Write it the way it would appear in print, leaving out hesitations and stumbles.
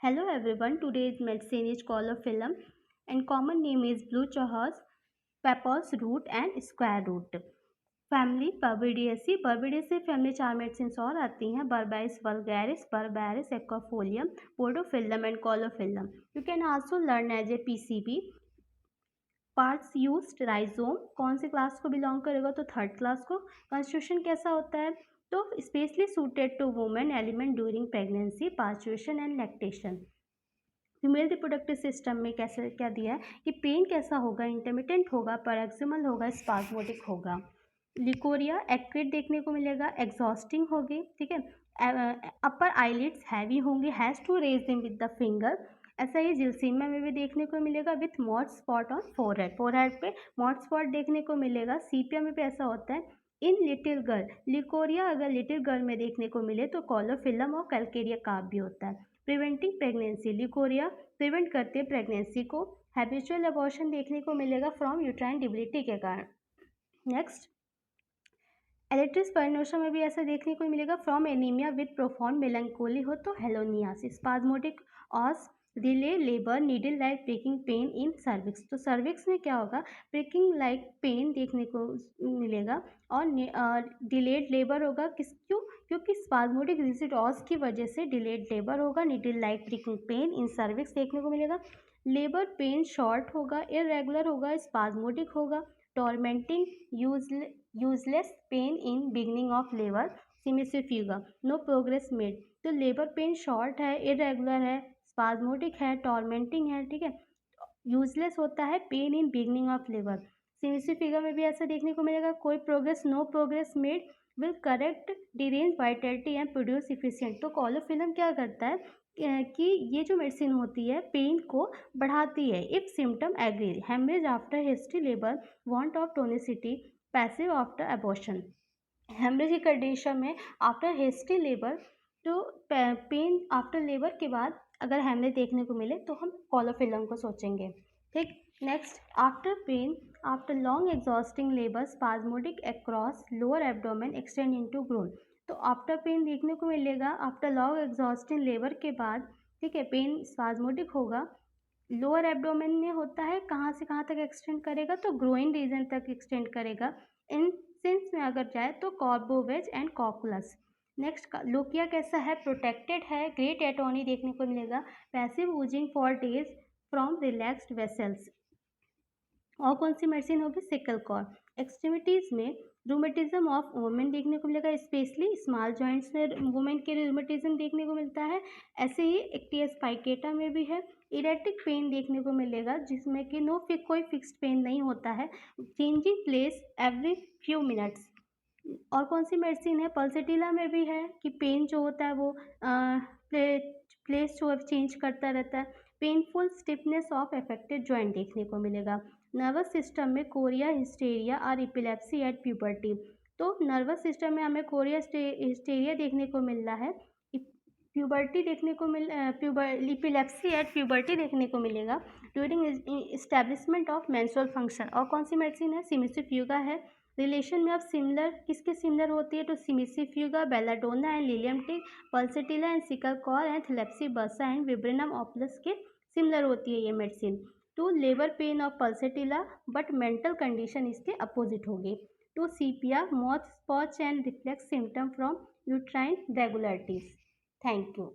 Hello everyone, today's medicine is collophylum and common name is blue chahas, papaws root and square root. Family Berberidaceae Berberidaceae family 4 medicine और आती हैं Berberis vulgaris Berberis aquifolium Podophyllum and Caulophyllum. You can also learn as a PCB. Parts used rhizome कौन से class को belong करेगा तो third class को. Constitution कैसा होता है तो specially suited to women element during pregnancy parturition and lactation. Female reproductive system में कैसे क्या दिया है कि पेन कैसा होगा, इंटरमिटेंट होगा, पैराक्सिमल होगा, स्पाज्मोटिक होगा. लिकोरिया एक्रेट देखने को मिलेगा, एग्जॉस्टिंग होगी. ठीक है. अपर आईलिड्स हैवी होंगे, has to raise them with the finger. ऐसा ही जिल्सीमिया में भी देखने को मिलेगा with moth spot on forehead. Forehead पे मॉट स्पॉट देखने को मिलेगा. सीपिया में भी ऐसा होता है. इन लिटिल गर्ल लिकोरिया अगर लिटिल गर्ल में देखने को मिले तो कॉलोफिलम और कैलकेरिया कार्प भी होता है. प्रिवेंटिंग प्रेगनेंसी लिकोरिया प्रिवेंट करते हैं प्रेगनेंसी को. हैबिचुअल अबॉर्शन देखने को मिलेगा फ्रॉम यूट्राइन डिबिलिटी के कारण. नेक्स्ट एलेक्ट्रिस स्पाइनोसा में भी ऐसा देखने को मिलेगा from anaemia with profound melancholy हो तो Helonias. Spasmodic os delay labour needle like pricking pain in cervix. तो सर्विक्स में क्या होगा, प्रिकिंग लाइक पेन देखने को मिलेगा और डिलेड लेबर होगा. क्योंकि स्पाज्मोटिक रिजिड ऑस की वजह से डिलेड लेबर होगा. Needle like pricking pain in cervix देखने को मिलेगा. लेबर पेन शॉर्ट होगा, इरेगुलर होगा, स्पाज्मोटिक होगा. Tormenting useless pain in beginning of labour cimicifuga. No progress made. तो लेबर पेन शॉर्ट है, इरेगुलर है, स्पाज्मोटिक है, टॉर्मेंटिंग है. ठीक है. यूजलेस होता है pain in beginning of labour. Cimicifuga में भी ऐसा देखने को मिलेगा. कोई progress no progress made will correct derange Vitality and produce efficient. तो कॉलोफिलम क्या करता है कि ये जो मेडिसिन होती है पेन को बढ़ाती है. If symptom agree haemorrhage after history labour want of tonicity passive after abortion. Haemorrhage की कंडीशन में आफ्टर हिस्ट्री लेबर तो पेन आफ्टर लेबर के बाद अगर हेमरेज देखने को मिले तो हम कॉलोफिलम को सोचेंगे. ठीक. Next after pen after long exhausting labour spasmodic across lower abdomen extend into grown. तो आफ्टर पेन देखने को मिलेगा आफ्टर लॉन्ग एग्जॉस्टिंग लेबर के बाद. ठीक है. पेन स्पाज्मोटिक होगा, लोअर एब्डोमेन में होता है. कहाँ से कहाँ तक एक्सटेंड करेगा तो ग्रोइन रीजन तक एक्सटेंड करेगा. इन सेंस में अगर जाए तो Carbo veg and Cocculus. Next lochia कैसा है, प्रोटेक्टेड है, ग्रेट एटोनी देखने को मिलेगा. Passive oozing for days from relaxed vessels. और कौन सी मेडिसिन होगी, सिकल कॉर. एक्सट्रीमिटीज में रूमेटिज्म ऑफ वुमेन देखने को मिलेगा, स्पेशली स्मॉल जॉइंट्स में वुमेन के रूमेटिज्म देखने को मिलता है. ऐसे ही एक्टियस पाइकेटा में भी है. इरेटिक पेन देखने को मिलेगा जिसमें कि कोई फिक्स्ड पेन नहीं होता है, changing place every few minutes. और कौन सी मेडिसिन है, पल्सेटिला में भी है कि पेन जो होता है वो प्लेस जो चेंज करता रहता है. Painful stiffness of affected joint देखने को मिलेगा. नर्वस सिस्टम में कोरिया हिस्टेरिया और इपिलेप्सी एट प्यूबर्टी. तो नर्वस सिस्टम में हमें कोरिया हिस्टेरिया देखने को मिल रहा है, प्यूबर्टी देखने को इपिलेप्सी एट प्यूबर्टी देखने को मिलेगा during establishment of menstrual function. और कौन सी मेडिसिन है, सिमिसिफ्यूगा है. रिलेशन में अब सिमिलर किसके सिमिलर होती है तो Cimicifuga, Belladonna and Lilium tig, Pulsatilla and Secale cor and Thlaspi bursa and Viburnum opulus के सिमिलर होती है ये medicine. To labour pain of Pulsatilla but mental condition इसके अपोजिट होगी. To Sepia moth spots and reflex symptom from uterine regularities. Thank you.